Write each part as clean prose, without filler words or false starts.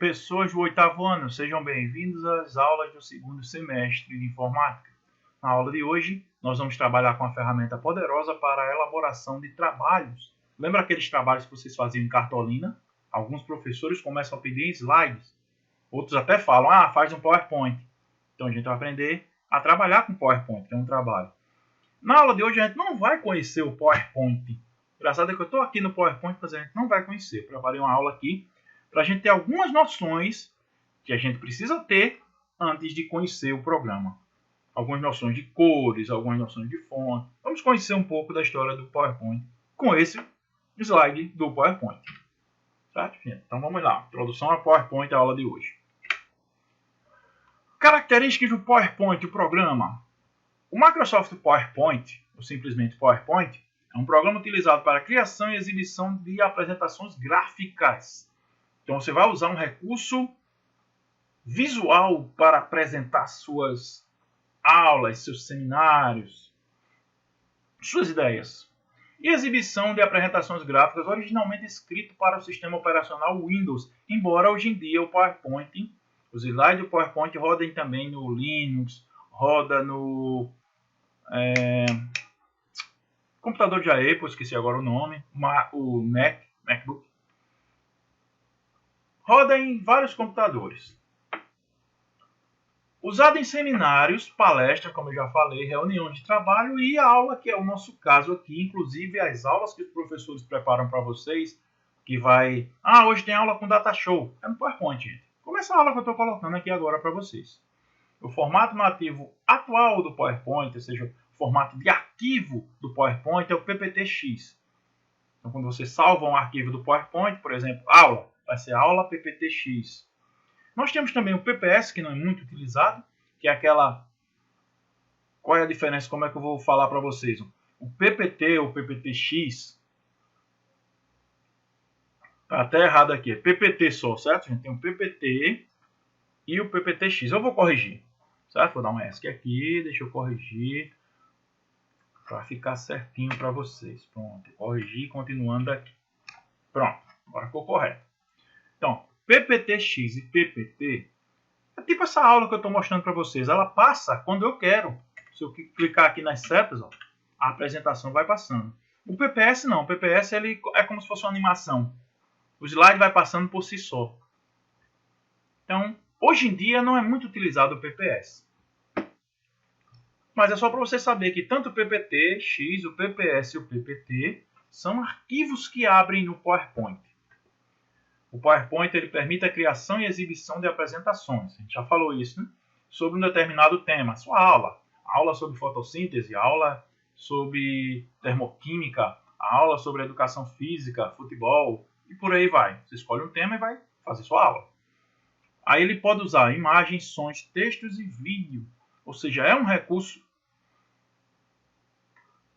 Pessoas do 8º ano, sejam bem-vindos às aulas do 2º semestre de Informática. Na aula de hoje, nós vamos trabalhar com uma ferramenta poderosa para a elaboração de trabalhos. Lembra aqueles trabalhos que vocês faziam em cartolina? Alguns professores começam a pedir slides. Outros até falam, faz um PowerPoint. Então a gente vai aprender a trabalhar com PowerPoint, que é um trabalho. Na aula de hoje a gente não vai conhecer o PowerPoint. Engraçado é que eu estou aqui no PowerPoint, mas a gente não vai conhecer. Eu preparei uma aula aqui para a gente ter algumas noções que a gente precisa ter antes de conhecer o programa. Algumas noções de cores, algumas noções de fonte. Vamos conhecer um pouco da história do PowerPoint com esse slide do PowerPoint. Certo, gente? Então vamos lá. Introdução ao PowerPoint, a aula de hoje. Características do PowerPoint, o programa. O Microsoft PowerPoint, ou simplesmente PowerPoint, é um programa utilizado para a criação e exibição de apresentações gráficas. Então você vai usar um recurso visual para apresentar suas aulas, seus seminários, suas ideias. E exibição de apresentações gráficas originalmente escrito para o sistema operacional Windows, embora hoje em dia o PowerPoint, os slides do PowerPoint rodem também no Linux, roda no computador de Apple, esqueci agora o nome, o MacBook. Roda em vários computadores. Usado em seminários, palestras, como eu já falei, reuniões de trabalho e a aula, que é o nosso caso aqui. Inclusive, as aulas que os professores preparam para vocês, que vai... hoje tem aula com Data Show. É no PowerPoint, gente. Como essa aula que eu estou colocando aqui agora para vocês. O formato nativo atual do PowerPoint, ou seja, o formato de arquivo do PowerPoint é o PPTX. Então, quando você salva um arquivo do PowerPoint, por exemplo, aula, vai ser aula PPTX. Nós temos também o PPS, que não é muito utilizado, que é aquela... Qual é a diferença? Como é que eu vou falar para vocês? O PPT ou PPTX... Tá até errado aqui. É PPT só, certo? A gente tem o PPT e o PPTX. Eu vou corrigir, certo? Vou dar um ESC aqui, deixa eu corrigir para ficar certinho para vocês. Pronto, corrigi continuando aqui. Pronto, agora ficou correto. Então, PPTX e PPT é tipo essa aula que eu estou mostrando para vocês. Ela passa quando eu quero. Se eu clicar aqui nas setas, ó, a apresentação vai passando. O PPS não. O PPS ele é como se fosse uma animação. O slide vai passando por si só. Então, hoje em dia não é muito utilizado o PPS. Mas é só para você saber que tanto o PPTX, o PPS e o PPT são arquivos que abrem no PowerPoint. O PowerPoint ele permite a criação e exibição de apresentações. A gente já falou isso, né? Sobre um determinado tema. Sua aula. Aula sobre fotossíntese, aula sobre termoquímica, aula sobre educação física, futebol e por aí vai. Você escolhe um tema e vai fazer sua aula. Aí ele pode usar imagens, sons, textos e vídeo. Ou seja, é um recurso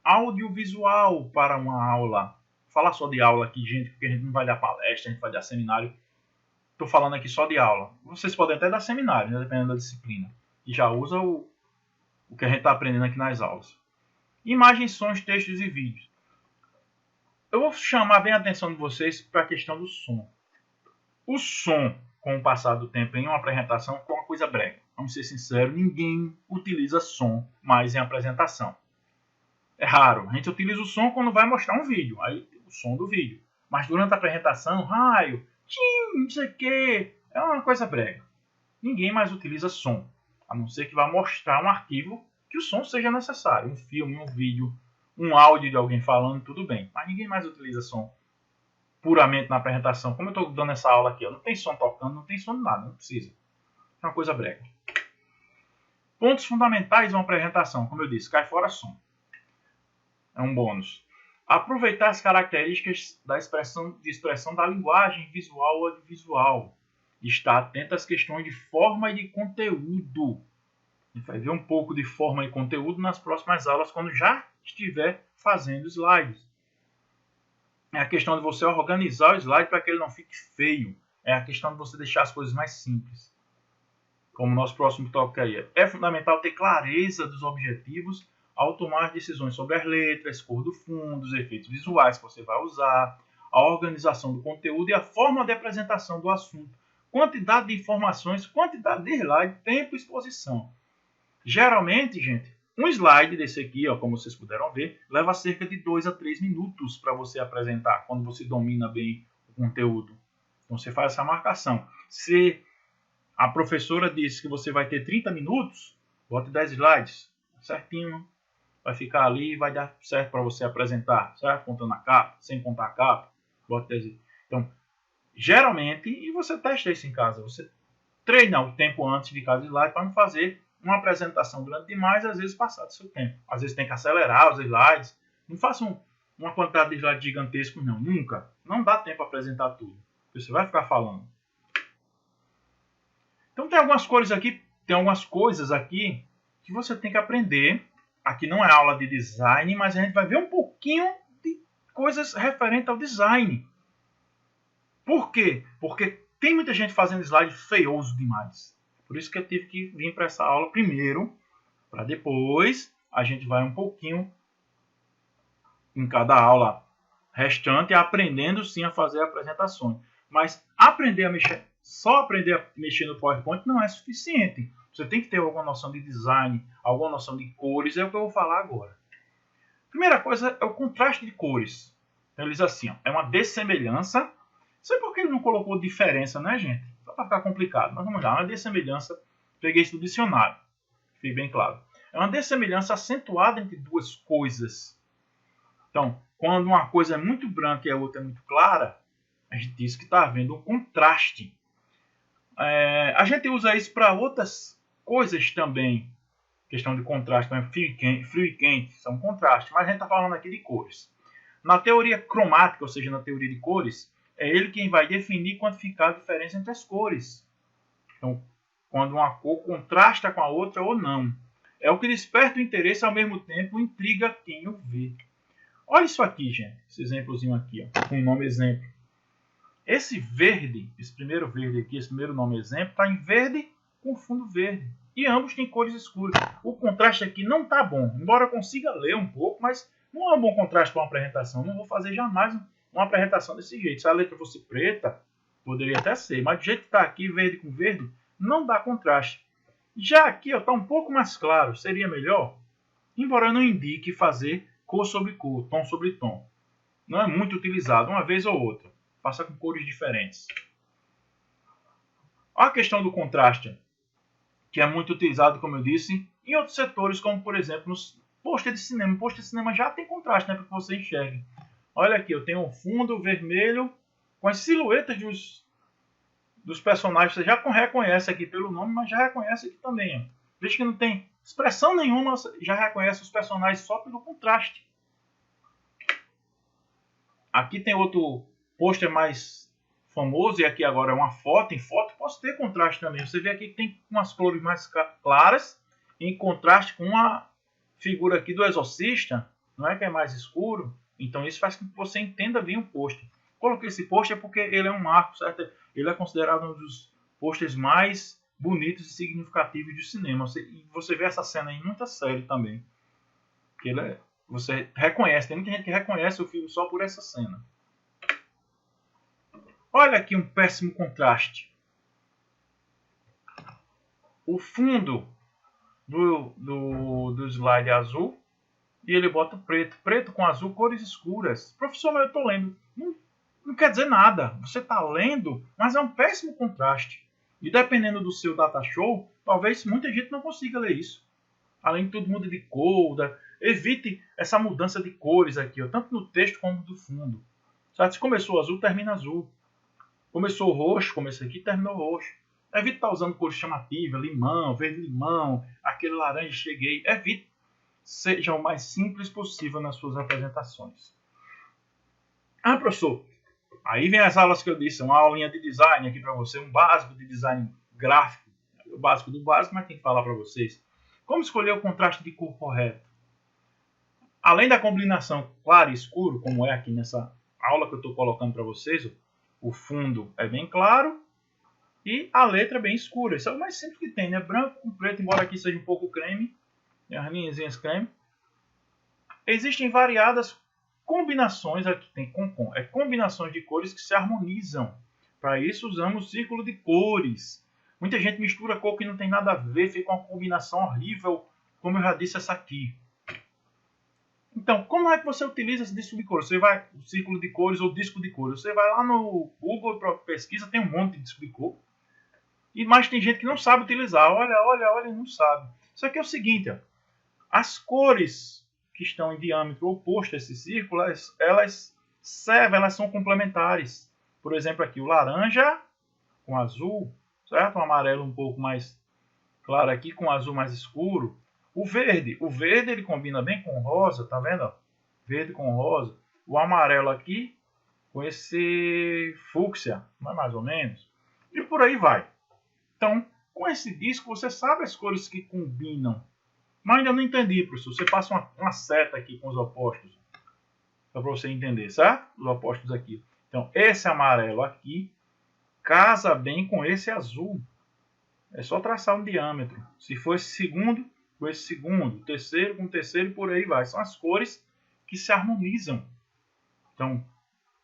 audiovisual para uma aula. Falar só de aula aqui, gente, porque a gente não vai dar palestra, a gente vai dar seminário. Estou falando aqui só de aula. Vocês podem até dar seminário, né, dependendo da disciplina. E já usa o que a gente está aprendendo aqui nas aulas. Imagens, sons, textos e vídeos. Eu vou chamar bem a atenção de vocês para a questão do som. O som, com o passar do tempo em uma apresentação, é uma coisa brega. Vamos ser sinceros, ninguém utiliza som mais em apresentação. É raro. A gente utiliza o som quando vai mostrar um vídeo. Aí o som do vídeo. Mas durante a apresentação, raio, não sei o que, é uma coisa brega. Ninguém mais utiliza som. A não ser que vá mostrar um arquivo que o som seja necessário. Um filme, um vídeo, um áudio de alguém falando, tudo bem. Mas ninguém mais utiliza som puramente na apresentação. Como eu estou dando essa aula aqui, não tem som tocando, não tem som de nada, não precisa. É uma coisa brega. Pontos fundamentais de uma apresentação. Como eu disse, cai fora som. É um bônus. Aproveitar as características da expressão da linguagem visual ou audiovisual. Estar atento às questões de forma e de conteúdo. A gente vai ver um pouco de forma e conteúdo nas próximas aulas, quando já estiver fazendo slides. É a questão de você organizar o slide para que ele não fique feio. É a questão de você deixar as coisas mais simples. Como o nosso próximo tópico aí. É fundamental ter clareza dos objetivos ao tomar decisões sobre as letras, cor do fundo, os efeitos visuais que você vai usar, a organização do conteúdo e a forma de apresentação do assunto, quantidade de informações, quantidade de slide, tempo e exposição. Geralmente, gente, um slide desse aqui, ó, como vocês puderam ver, leva cerca de 2 a 3 minutos para você apresentar, quando você domina bem o conteúdo. Então você faz essa marcação. Se a professora disse que você vai ter 30 minutos, bote 10 slides, certinho, vai ficar ali e vai dar certo para você apresentar, certo? Contando a capa, sem contar a capa, bote 10. Então, geralmente, e você testa isso em casa, você treina o tempo antes de cada slide para não fazer uma apresentação grande demais e às vezes passar do seu tempo. Às vezes tem que acelerar os slides. Não faça uma quantidade de slides gigantescos, não. Nunca. Não dá tempo para apresentar tudo. Você vai ficar falando. Então tem algumas cores aqui, tem algumas coisas aqui que você tem que aprender. Aqui não é aula de design, mas a gente vai ver um pouquinho de coisas referentes ao design. Por quê? Porque tem muita gente fazendo slide feioso demais. Por isso que eu tive que vir para essa aula primeiro, para depois a gente vai um pouquinho em cada aula restante, aprendendo sim a fazer apresentações. Mas aprender a mexer, só aprender a mexer no PowerPoint não é suficiente. Você tem que ter alguma noção de design, alguma noção de cores, é o que eu vou falar agora. Primeira coisa é o contraste de cores. Então, ele diz assim, ó, é uma dessemelhança. Não sei por que ele não colocou diferença, né, gente? Só para ficar complicado. Mas vamos lá, uma dessemelhança. Peguei isso do dicionário. Fique bem claro. É uma dessemelhança acentuada entre duas coisas. Então, quando uma coisa é muito branca e a outra é muito clara, a gente diz que está havendo um contraste. A gente usa isso para outras coisas também. Questão de contraste, frio e quente são contrastes, mas a gente está falando aqui de cores. Na teoria cromática, ou seja, na teoria de cores, é ele quem vai definir e quantificar a diferença entre as cores. Então, quando uma cor contrasta com a outra ou não. É o que desperta o interesse e ao mesmo tempo intriga quem o vê. Olha isso aqui, gente. Esse exemplozinho aqui, ó, com o nome exemplo. Esse verde, esse primeiro verde aqui, esse primeiro nome exemplo, está em verde com fundo verde. E ambos têm cores escuras. O contraste aqui não está bom. Embora eu consiga ler um pouco, mas não é um bom contraste para uma apresentação. Não vou fazer jamais uma apresentação desse jeito. Se a letra fosse preta, poderia até ser. Mas do jeito que está aqui, verde com verde, não dá contraste. Já aqui está um pouco mais claro. Seria melhor? Embora eu não indique fazer cor sobre cor, tom sobre tom. Não é muito utilizado, uma vez ou outra. Faça com cores diferentes. A questão do contraste, que é muito utilizado, como eu disse, em outros setores, como por exemplo nos pôster de cinema. O pôster de cinema já tem contraste, né, para que você enxergue. Olha aqui, eu tenho um fundo vermelho com as silhuetas dos personagens. Você já reconhece aqui pelo nome, mas já reconhece aqui também. Ó. Desde que não tem expressão nenhuma, você já reconhece os personagens só pelo contraste. Aqui tem outro pôster mais famoso, e aqui agora é uma foto. Em foto posso ter contraste também. Você vê aqui que tem umas cores mais claras, em contraste com a figura aqui do exorcista, não é que é mais escuro? Então isso faz com que você entenda bem o pôster. Coloquei esse pôster porque ele é um marco, certo? Ele é considerado um dos pôsteres mais bonitos e significativos do cinema. E você vê essa cena em muita série também. Porque você reconhece, tem muita gente que reconhece o filme só por essa cena. Olha aqui um péssimo contraste. O fundo do slide é azul e ele bota preto. Preto com azul, cores escuras. Professor, mas eu estou lendo. Não quer dizer nada. Você está lendo, mas é um péssimo contraste. E dependendo do seu data show, talvez muita gente não consiga ler isso. Além de tudo, muda de cor. Evite essa mudança de cores aqui, ó, tanto no texto como no fundo. Certo? Se começou azul, termina azul. Começou roxo, começou aqui, terminou roxo. Evite estar usando cores chamativas, limão, verde-limão, aquele laranja cheguei. Evite. Seja o mais simples possível nas suas apresentações. Ah, professor, aí vem as aulas que eu disse, uma aulinha de design aqui para você, um básico de design gráfico. O básico do básico, mas tem que falar para vocês. Como escolher o contraste de cor correto? Além da combinação claro e escuro, como é aqui nessa aula que eu estou colocando para vocês, o fundo é bem claro e a letra é bem escura. Isso é o mais simples que tem, né? Branco com preto, embora aqui seja um pouco creme, as linhazinhas creme. Existem variadas combinações, aqui tem combinações de cores que se harmonizam. Para isso usamos círculo de cores. Muita gente mistura cor que não tem nada a ver, fica uma combinação horrível, como eu já disse essa aqui. Então, como é que você utiliza esse disco de cores? Você vai, o círculo de cores ou disco de cores, você vai lá no Google para pesquisa, tem um monte de disco de cor. Mas tem gente que não sabe utilizar. Olha, não sabe. Isso aqui é o seguinte, ó. As cores que estão em diâmetro oposto a esse círculo, elas servem, elas são complementares. Por exemplo, aqui o laranja com azul, certo? O amarelo um pouco mais claro aqui com o azul mais escuro. O verde ele combina bem com o rosa, tá vendo? Verde com rosa. O amarelo aqui com esse fúcsia, mais ou menos. E por aí vai. Então, com esse disco, você sabe as cores que combinam. Mas ainda não entendi, professor. Você passa uma seta aqui com os opostos. Só para você entender, certo? Os opostos aqui. Então, esse amarelo aqui casa bem com esse azul. É só traçar um diâmetro. Se for esse segundo, com esse segundo. Terceiro com o terceiro e por aí vai. São as cores que se harmonizam. Então,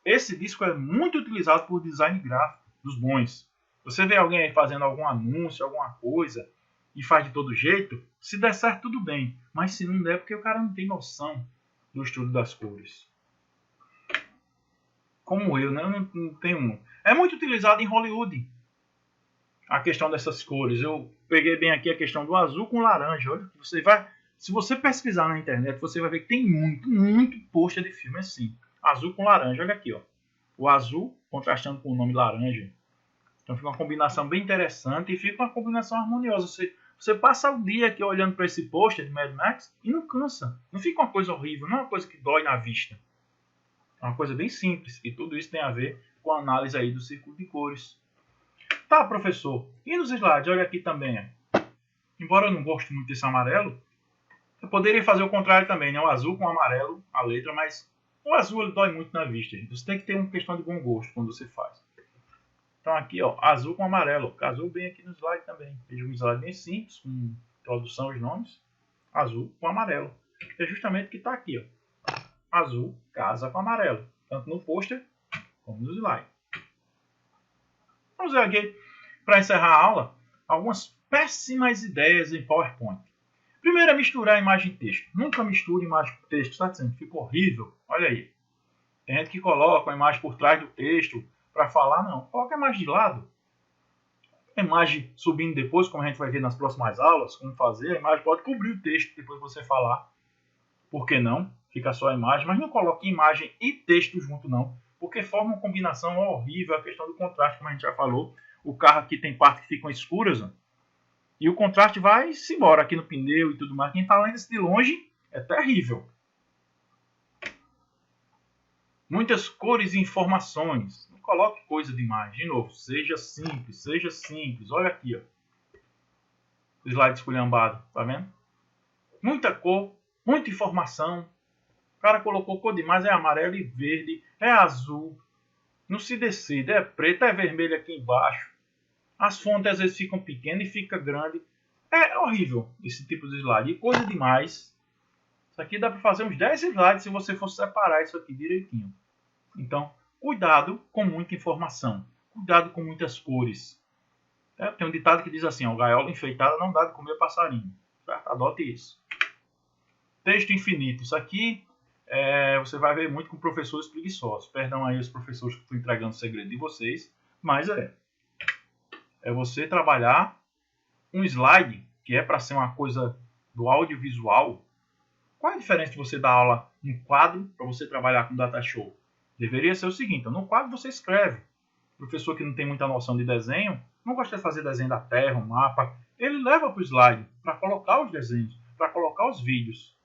esse disco é muito utilizado por design gráfico dos bons. Você vê alguém aí fazendo algum anúncio, alguma coisa, e faz de todo jeito, se der certo, tudo bem. Mas se não der, porque o cara não tem noção do estudo das cores. Como eu, né? Eu não tenho. É muito utilizado em Hollywood a questão dessas cores. Eu peguei bem aqui a questão do azul com laranja. Olha, você vai, se você pesquisar na internet, você vai ver que tem muito pôster de filme assim. Azul com laranja. Olha aqui, ó. O azul contrastando com o nome laranja. Então fica uma combinação bem interessante e fica uma combinação harmoniosa. Você passa o dia aqui olhando para esse pôster de Mad Max e não cansa. Não fica uma coisa horrível, não é uma coisa que dói na vista. É uma coisa bem simples. E tudo isso tem a ver com a análise aí do círculo de cores. Tá, professor. E nos slides? Olha aqui também. Embora eu não goste muito desse amarelo, eu poderia fazer o contrário também, né? O azul com o amarelo, a letra, mas o azul ele dói muito na vista. Gente. Você tem que ter uma questão de bom gosto quando você faz. Então aqui, ó, azul com amarelo. Casou bem aqui no slide também. Veja um slide bem simples, com introdução aos nomes. Azul com amarelo. É justamente o que está aqui, ó. Azul casa com amarelo. Tanto no pôster como no slide. Vamos ver aqui, para encerrar a aula, algumas péssimas ideias em PowerPoint. Primeiro é misturar imagem e texto. Nunca misture imagem com texto, está dizendo? Fica horrível. Olha aí. Tem gente que coloca a imagem por trás do texto para falar, não. Coloca a imagem de lado. A imagem subindo depois, como a gente vai ver nas próximas aulas, como fazer. A imagem pode cobrir o texto depois que você falar. Por que não? Fica só a imagem. Mas não coloque imagem e texto junto, não. Porque forma uma combinação horrível. A questão do contraste, como a gente já falou. O carro aqui tem partes que ficam escuras. Ó, e o contraste vai-se embora aqui no pneu e tudo mais. Quem está lendo isso de longe é terrível. Muitas cores e informações. Não coloque coisa demais. De novo, seja simples, seja simples. Olha aqui, ó. O slide esculhambado, tá vendo? Muita cor, muita informação. O cara colocou cor demais, é amarelo e verde, é azul. Não se decide, é preto, é vermelho aqui embaixo. As fontes às vezes ficam pequenas e fica grande. É horrível esse tipo de slide. E coisa demais. Isso aqui dá para fazer uns 10 slides se você for separar isso aqui direitinho. Então, cuidado com muita informação. Cuidado com muitas cores. Tem um ditado que diz assim, ó, gaiola enfeitada não dá de comer passarinho. Certo? Adote isso. Texto infinito. Isso aqui você vai ver muito com professores preguiçosos. Perdão aí os professores que estão entregando o segredo de vocês. Mas é você trabalhar um slide que é para ser uma coisa do audiovisual. Qual é a diferença de você dar aula em quadro para você trabalhar com data show? Deveria ser o seguinte, no quadro você escreve. O professor que não tem muita noção de desenho, não gosta de fazer desenho da terra, um mapa, ele leva para o slide para colocar os desenhos, para colocar os vídeos.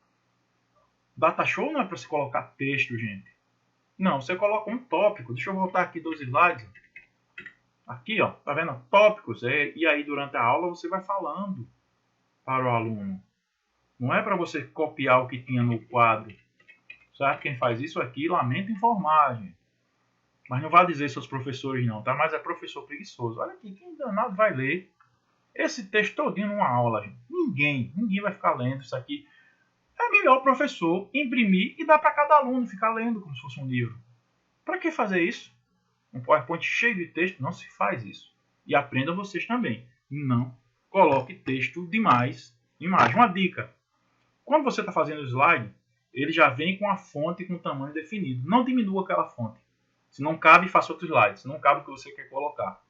Data show não é para se colocar texto, gente. Não, você coloca um tópico. Deixa eu voltar aqui 2 slides. Aqui, ó, tá vendo? Tópicos. E aí, durante a aula, você vai falando para o aluno. Não é para você copiar o que tinha no quadro. Certo? Quem faz isso aqui, lamento informar, gente. Mas não vai dizer seus professores não, tá? Mas é professor preguiçoso. Olha aqui, quem danado vai ler esse texto todinho numa aula, gente? Ninguém vai ficar lendo isso aqui. É melhor o professor imprimir e dar para cada aluno ficar lendo como se fosse um livro. Para que fazer isso? Um PowerPoint cheio de texto, não se faz isso. E aprendam vocês também. Não coloque texto demais em imagem. Uma dica. Quando você está fazendo o slide, ele já vem com a fonte com tamanho definido. Não diminua aquela fonte. Se não cabe, faça outro slide. Se não cabe o que você quer colocar.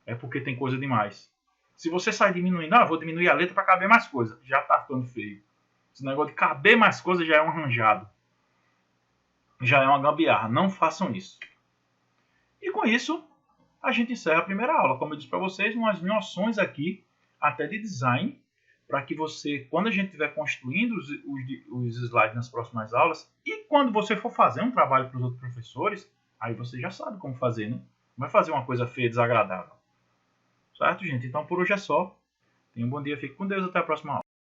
É porque tem coisa demais. Se você sai diminuindo, vou diminuir a letra para caber mais coisa. Já está ficando feio. Esse negócio de caber mais coisa já é um arranjado. Já é uma gambiarra. Não façam isso. E com isso, a gente encerra a primeira aula. Como eu disse para vocês, umas noções aqui, até de design, para que você, quando a gente estiver construindo os slides nas próximas aulas, e quando você for fazer um trabalho para os outros professores, aí você já sabe como fazer, né? Não vai fazer uma coisa feia, desagradável. Certo, gente? Então, por hoje é só. Tenham um bom dia, fique com Deus, até a próxima aula.